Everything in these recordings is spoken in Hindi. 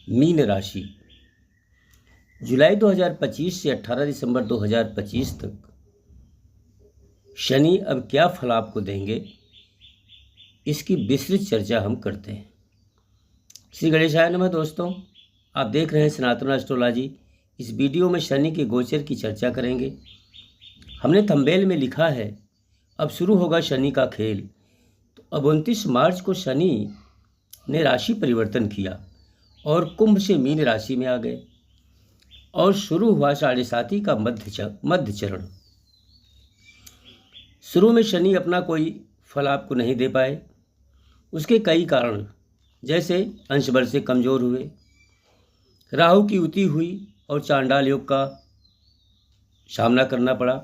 मीन राशि जुलाई 2025 से 18 दिसंबर 2025 तक शनि अब क्या फल आपको देंगे, इसकी विस्तृत चर्चा हम करते हैं। श्री गणेशाय नमः। दोस्तों, आप देख रहे हैं सनातन एस्ट्रोलॉजी। इस वीडियो में शनि के गोचर की चर्चा करेंगे। हमने थंबनेल में लिखा है अब शुरू होगा शनि का खेल। तो अब 29 मार्च को शनि ने राशि परिवर्तन किया और कुंभ से मीन राशि में आ गए और शुरू हुआ 7.5 का मध्य चरण। शुरू में शनि अपना कोई फल आपको नहीं दे पाए। उसके कई कारण, जैसे अंश बल से कमजोर हुए, राहु की युति हुई और चांडाल योग का सामना करना पड़ा।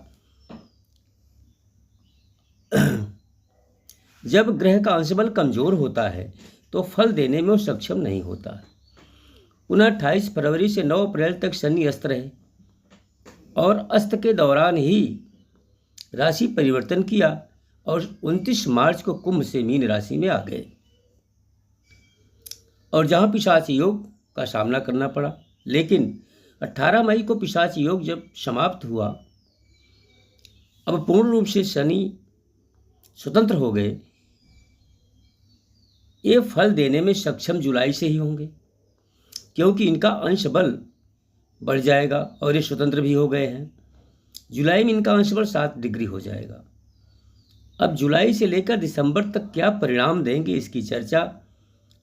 जब ग्रह का अंश बल कमजोर होता है तो फल देने में वो सक्षम नहीं होता है। पुनः 28 फरवरी से 9 अप्रैल तक शनि अस्त रहे और अस्त के दौरान ही राशि परिवर्तन किया और 29 मार्च को कुंभ से मीन राशि में आ गए और जहां पिशाच योग का सामना करना पड़ा। लेकिन 18 मई को पिशाच योग जब समाप्त हुआ, अब पूर्ण रूप से शनि स्वतंत्र हो गए। ये फल देने में सक्षम जुलाई से ही होंगे, क्योंकि इनका अंश बल बढ़ जाएगा और ये स्वतंत्र भी हो गए हैं। जुलाई में इनका अंश बल 7 डिग्री हो जाएगा। अब जुलाई से लेकर दिसंबर तक क्या परिणाम देंगे, इसकी चर्चा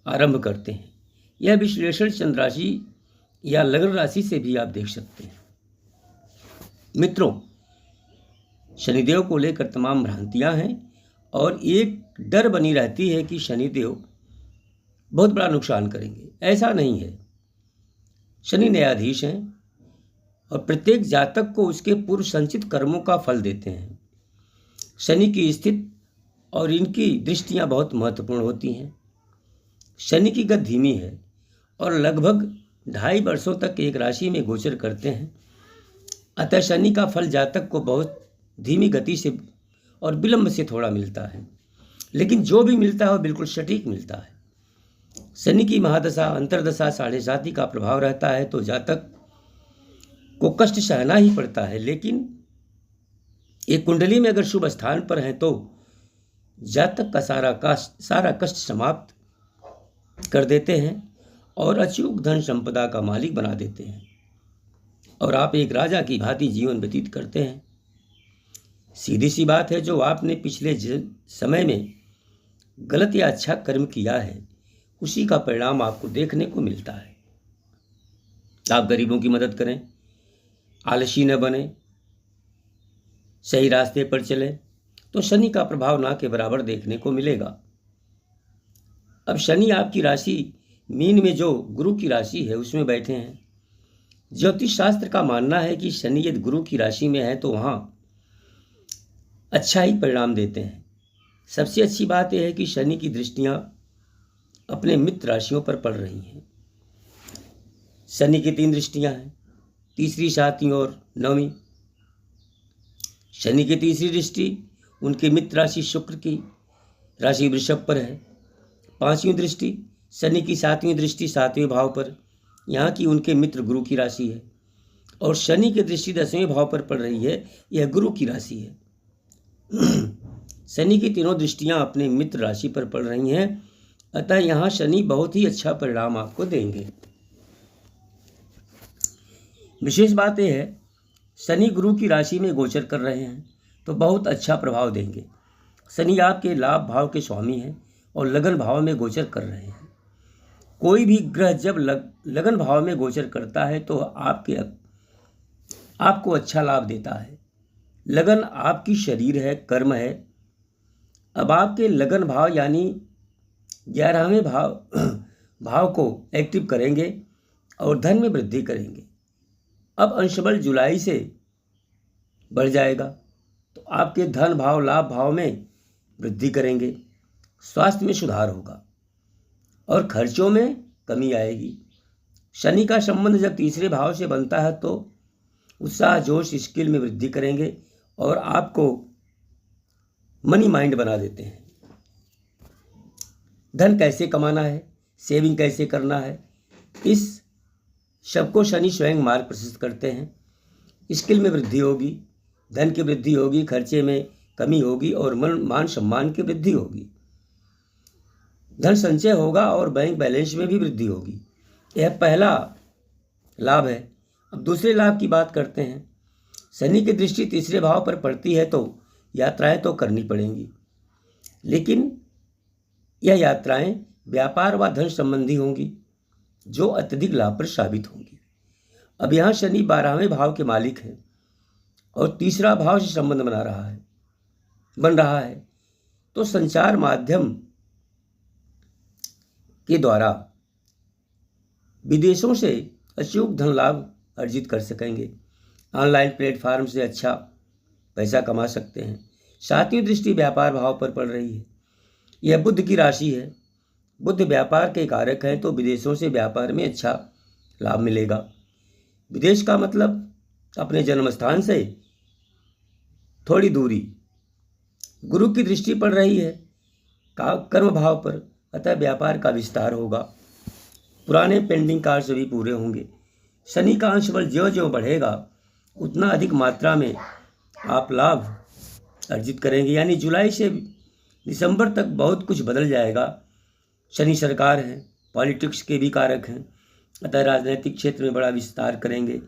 आरंभ करते हैं। यह विश्लेषण चंद्र राशि या लग्न राशि से भी आप देख सकते हैं। मित्रों, शनिदेव को लेकर तमाम भ्रांतियां हैं और एक डर बनी रहती है कि शनिदेव बहुत बड़ा नुकसान करेंगे। ऐसा नहीं है। शनि न्यायाधीश हैं और प्रत्येक जातक को उसके पूर्व संचित कर्मों का फल देते हैं। शनि की स्थिति और इनकी दृष्टियां बहुत महत्वपूर्ण होती हैं। शनि की गति धीमी है और लगभग 2.5 वर्षों तक एक राशि में गोचर करते हैं। अतः शनि का फल जातक को बहुत धीमी गति से और विलंब से थोड़ा मिलता है, लेकिन जो भी मिलता है वह बिल्कुल सटीक मिलता है। शनि की महादशा अंतरदशा 7.5 का प्रभाव रहता है तो जातक को कष्ट सहना ही पड़ता है। लेकिन एक कुंडली में अगर शुभ स्थान पर है तो जातक का सारा कष्ट समाप्त कर देते हैं और अचूक धन संपदा का मालिक बना देते हैं और आप एक राजा की भांति जीवन व्यतीत करते हैं। सीधी सी बात है, जो आपने पिछले समय में गलत या अच्छा कर्म किया है उसी का परिणाम आपको देखने को मिलता है। आप गरीबों की मदद करें, आलसी न बने, सही रास्ते पर चलें तो शनि का प्रभाव ना के बराबर देखने को मिलेगा। अब शनि आपकी राशि मीन में, जो गुरु की राशि है, उसमें बैठे हैं। ज्योतिष शास्त्र का मानना है कि शनि यदि गुरु की राशि में है तो वहाँ अच्छा ही परिणाम देते हैं। सबसे अच्छी बात यह है कि शनि की दृष्टियाँ अपने मित्र राशियों पर पड़ रही हैं। शनि की 3 दृष्टियाँ हैं, तीसरी, 7वीं और 9वीं। शनि की तीसरी दृष्टि उनके मित्र राशि शुक्र की राशि वृषभ पर है। 5वीं दृष्टि शनि की 7वीं दृष्टि 7वें भाव पर, यहाँ की उनके मित्र गुरु की राशि है। और शनि की दृष्टि 10वें भाव पर पड़ रही है, यह गुरु की राशि है। शनि की तीनों दृष्टियां अपने मित्र राशि पर पड़ रही हैं, अतः यहाँ शनि बहुत ही अच्छा परिणाम आपको देंगे। विशेष बात यह है, शनि गुरु की राशि में गोचर कर रहे हैं तो बहुत अच्छा प्रभाव देंगे। शनि आपके लाभ भाव के स्वामी हैं और लगन भाव में गोचर कर रहे हैं। कोई भी ग्रह जब लगन भाव में गोचर करता है तो आपको अच्छा लाभ देता है। लगन आपकी शरीर है, कर्म है। अब आपके लगन भाव यानी 11वें भाव को एक्टिव करेंगे और धन में वृद्धि करेंगे। अब अंशबल जुलाई से बढ़ जाएगा तो आपके धन भाव, लाभ भाव में वृद्धि करेंगे। स्वास्थ्य में सुधार होगा और खर्चों में कमी आएगी। शनि का संबंध जब तीसरे भाव से बनता है तो उत्साह, जोश, स्किल में वृद्धि करेंगे और आपको मनी माइंड बना देते हैं। धन कैसे कमाना है, सेविंग कैसे करना है, इस शव को शनि स्वयं मार्ग प्रशस्त करते हैं। स्किल में वृद्धि होगी, धन की वृद्धि होगी, खर्चे में कमी होगी और मान सम्मान की वृद्धि होगी। धन संचय होगा और बैंक बैलेंस में भी वृद्धि होगी। यह पहला लाभ है। अब दूसरे लाभ की बात करते हैं। शनि की दृष्टि तीसरे भाव पर पड़ती है तो यात्राएं तो करनी पड़ेंगी, लेकिन यह यात्राएं व्यापार व धन संबंधी होंगी जो अत्यधिक लाभप्रद साबित होंगी। अब यहाँ शनि 12वें भाव के मालिक हैं और तीसरा भाव से संबंध बन रहा है तो संचार माध्यम के द्वारा विदेशों से अचूक धन लाभ अर्जित कर सकेंगे। ऑनलाइन प्लेटफार्म से अच्छा पैसा कमा सकते हैं। 7वीं दृष्टि व्यापार भाव पर पड़ रही है। यह बुध की राशि है। बुध व्यापार के कारक हैं तो विदेशों से व्यापार में अच्छा लाभ मिलेगा। विदेश का मतलब अपने जन्म स्थान से थोड़ी दूरी। गुरु की दृष्टि पड़ रही है कर्म भाव पर, अतः व्यापार का विस्तार होगा। पुराने पेंडिंग कार्य भी पूरे होंगे। शनि का अंश बल ज्यों-ज्यों बढ़ेगा उतना अधिक मात्रा में आप लाभ अर्जित करेंगे। यानी जुलाई से दिसंबर तक बहुत कुछ बदल जाएगा। शनि सरकार हैं, पॉलिटिक्स के भी कारक हैं, अतः राजनीतिक क्षेत्र में बड़ा विस्तार करेंगे।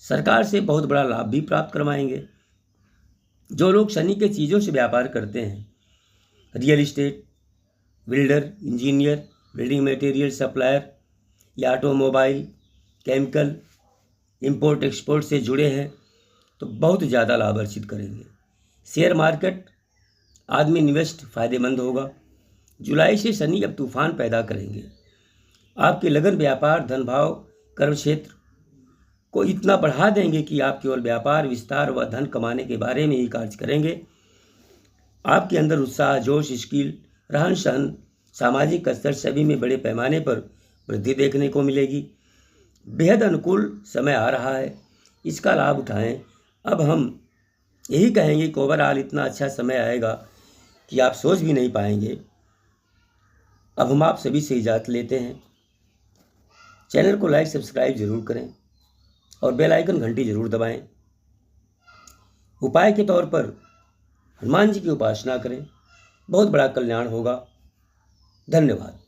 सरकार से बहुत बड़ा लाभ भी प्राप्त करवाएंगे। जो लोग शनि के चीज़ों से व्यापार करते हैं, real estate, builder, engineer, building material supplier या ऑटोमोबाइल, केमिकल, इंपोर्ट एक्सपोर्ट से जुड़े हैं तो बहुत ज़्यादा लाभ अर्जित करेंगे। शेयर मार्केट आदमी इन्वेस्ट फायदेमंद होगा। जुलाई से शनि अब तूफान पैदा करेंगे। आपके लगन, व्यापार, धन भाव, कर्म क्षेत्र को इतना बढ़ा देंगे कि आप केवल व्यापार विस्तार व धन कमाने के बारे में ही कार्य करेंगे। आपके अंदर उत्साह, जोश, स्किल, रहन सहन, सामाजिक स्तर सभी में बड़े पैमाने पर वृद्धि देखने को मिलेगी। बेहद अनुकूल समय आ रहा है, इसका लाभ उठाएं। अब हम यही कहेंगे कि ओवरऑल इतना अच्छा समय आएगा कि आप सोच भी नहीं पाएंगे। अब हम आप सभी से इजाज़त लेते हैं। चैनल को लाइक सब्सक्राइब जरूर करें और बेल आइकन घंटी जरूर दबाएं। उपाय के तौर पर हनुमान जी की उपासना करें, बहुत बड़ा कल्याण होगा। धन्यवाद।